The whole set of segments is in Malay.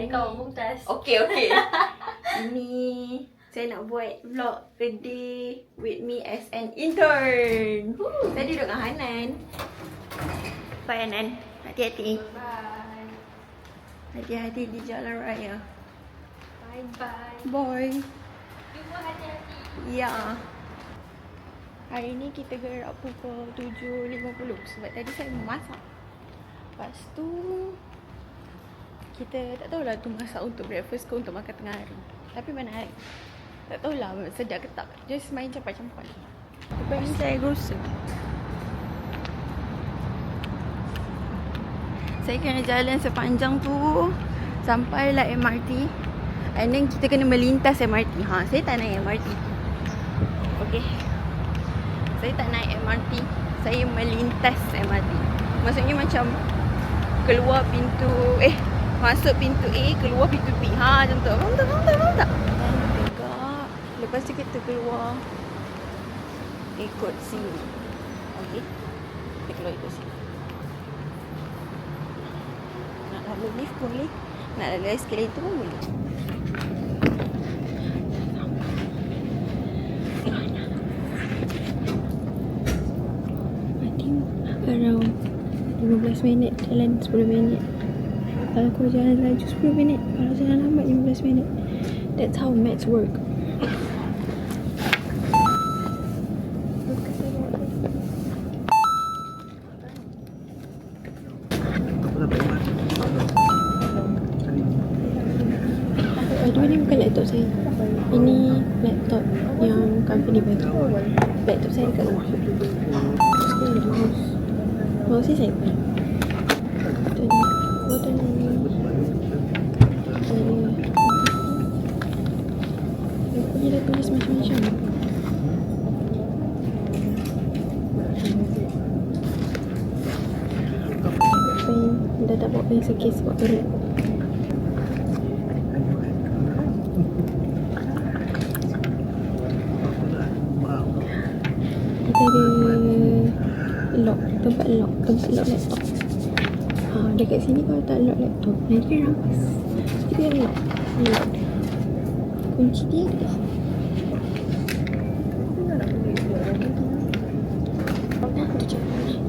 Saya kawan Mumtaz. Okay. Ini saya nak buat vlog a day with me as an intern. Saya duduk dengan Hanan. Bye Hanan. Hati-hati. Bye. Hati-hati di jalan raya. Bye. Bye. Jumpa hati-hati. Ya. Hari ni kita gerak pukul 7.50 sebab tadi saya memasak. Lepas tu kita tak tahulah tu masak untuk breakfast ke untuk makan tengah hari. Tapi mana hari? Tak tahulah sedap ke tak. Just main campak-campak. Lepas ni saya grocer. Saya kena jalan sepanjang tu sampailah MRT. And then kita kena melintas MRT. Saya tak naik MRT. Okay. Saya tak naik MRT. Saya melintas MRT. Maksudnya macam keluar pintu masuk pintu A, keluar pintu B. Macam tu. Faham tak? Dan tegak. Lepas tu kita keluar ikut sini. Okay. Kita keluar ikut sini. Nak lalu lift boleh. Nak lalu escalator pun boleh. Around 15 minit jalan 10 minit. Kalau kau jalan laju 10 minit, kalau jalan lambat 15 minit. That's how maths work. Aduh, ni bukan laptop saya. Ini laptop yang company bagi. Laptop saya dekat rumah. Mouse saya pun. Dia dah tulis macam-macam. Dah tak bawa pencil case buat kerut. Kita ada tempat lock laptop. Dekat sini kalau tak lock laptop, nanti dia rampas. Kita lock. Kunci dia ada.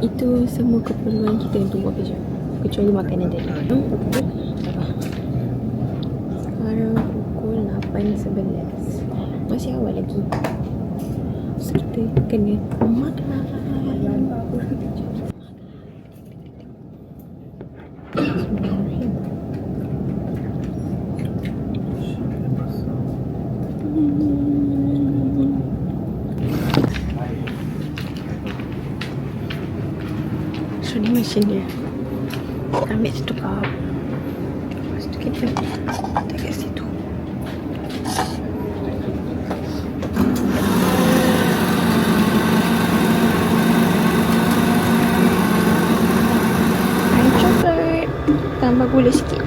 Itu semua keperluan kita untuk buat kerja. Kecuali makanan tadi. Sekarang pukul 8.11. Masih awal lagi. So kita kena makan. So ni mesin dia. Ambil satu cup. Lepas tu kita letak kat situ. Air coklat. Tambah gula sikit.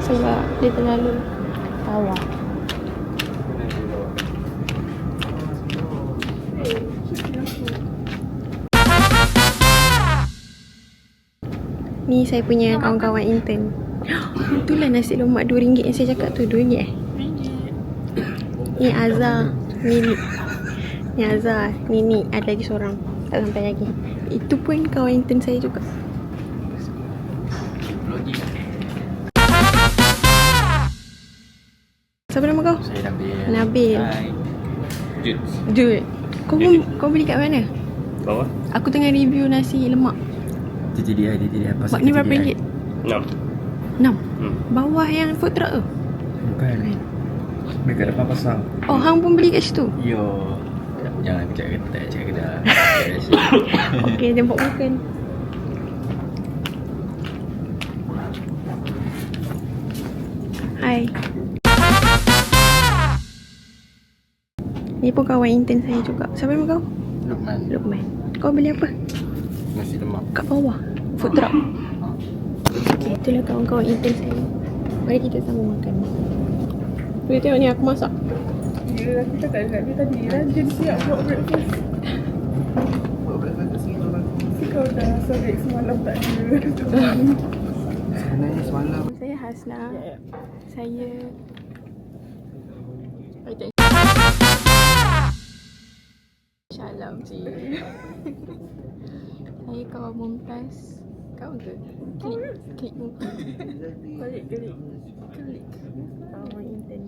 Sebab dia terlalu tawar. Ni saya punya kawan-kawan intern. Itulah nasi lemak RM2 yang saya cakap tu. RM2 Ni Azhar. Ni Azhar. Ni ada lagi seorang. Tak sampai lagi. Itu pun kawan intern saya juga. Siapa nama kau? Saya Nabil. Hai. Jude. Kau beli kat mana? Bawah. Aku tengah review nasi lemak. TTDI pasal Ni berapa ringgit? 6. 6. Bawah yang food truck tu? Bukan. Mereka depan pasang. Oh, hang pun beli kat situ? Yo. Jangan cakap kedah. Okey, jemput makan. Hai. Ni pun kawan intern saya juga. Siapa nama kau? Lukman. Kau beli apa? Nasi lemak. Kat bawah. Food truck. Okey, itulah kawan-kawan intern saya. Mari kita sama makan. Boleh tengok ni aku masak. Ya, aku cakap dekat dia tadi, rajin siap buat breakfast. Si kau dah sorry semalam tak ada. Sebenarnya semalam. Saya Hasna. Saya Shalom cik. Saya kawan Mumtaz. Kawan ke? Klik Mumtaz. Klik. Kawan intern.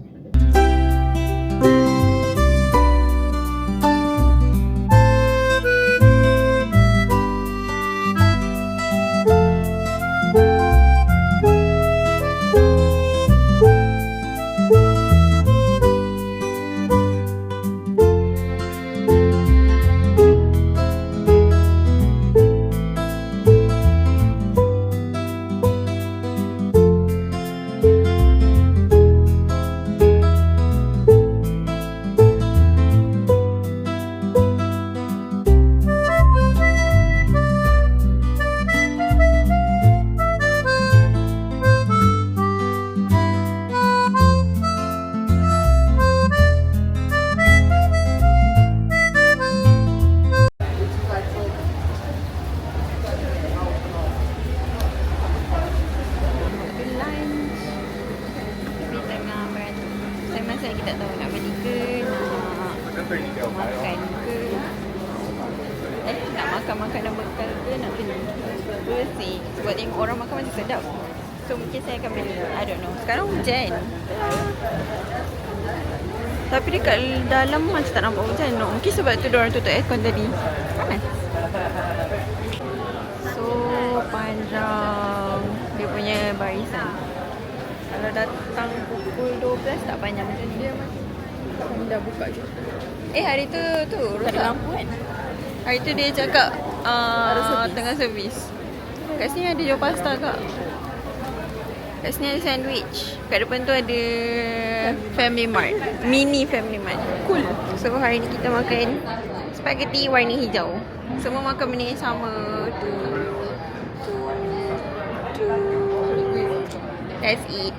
Saya tak tahu nak beli ke, nak makan ke, nak makan makanan bekal ke, nak beli. We'll see. Sebab tengok orang makan macam sedap. So mungkin saya akan beli. I don't know. Sekarang hujan. Tapi dekat dalam macam tak nampak hujan. No. Mungkin sebab tu diorang tutup aircon tadi. Panas. So panjang dia punya barisan. Kalau datang pukul 12 tak panjang macam dia macam dah buka je. Hari tu rosak lampu kan. Hari tu dia cakap tengah servis. Kat sini ada jual pasta kak. Kat sini ada sandwich. Kat depan tu ada Family Mart. Mini Family Mart. Cool. So hari ni kita makan spaghetti warna hijau. Semua makan benda yang sama. Let's eat.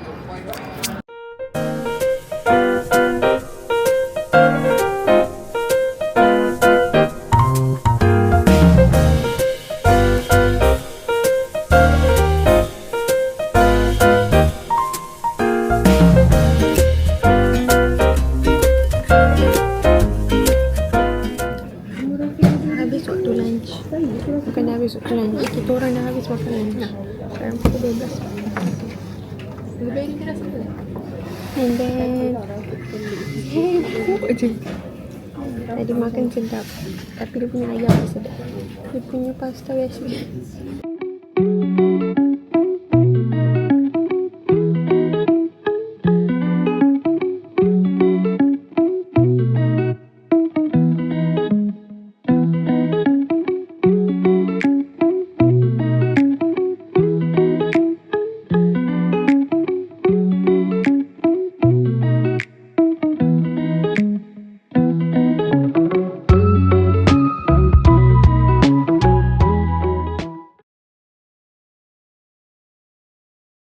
Habis waktu lunch. Bukan dah habis waktu lunch. Kita orang dah habis makan lunch. Sekarang pukul 12. Lebih ni rasa apa? And then tadi makan sedap. Tapi dia punya ayam sedap. Dia punya pasta biasa.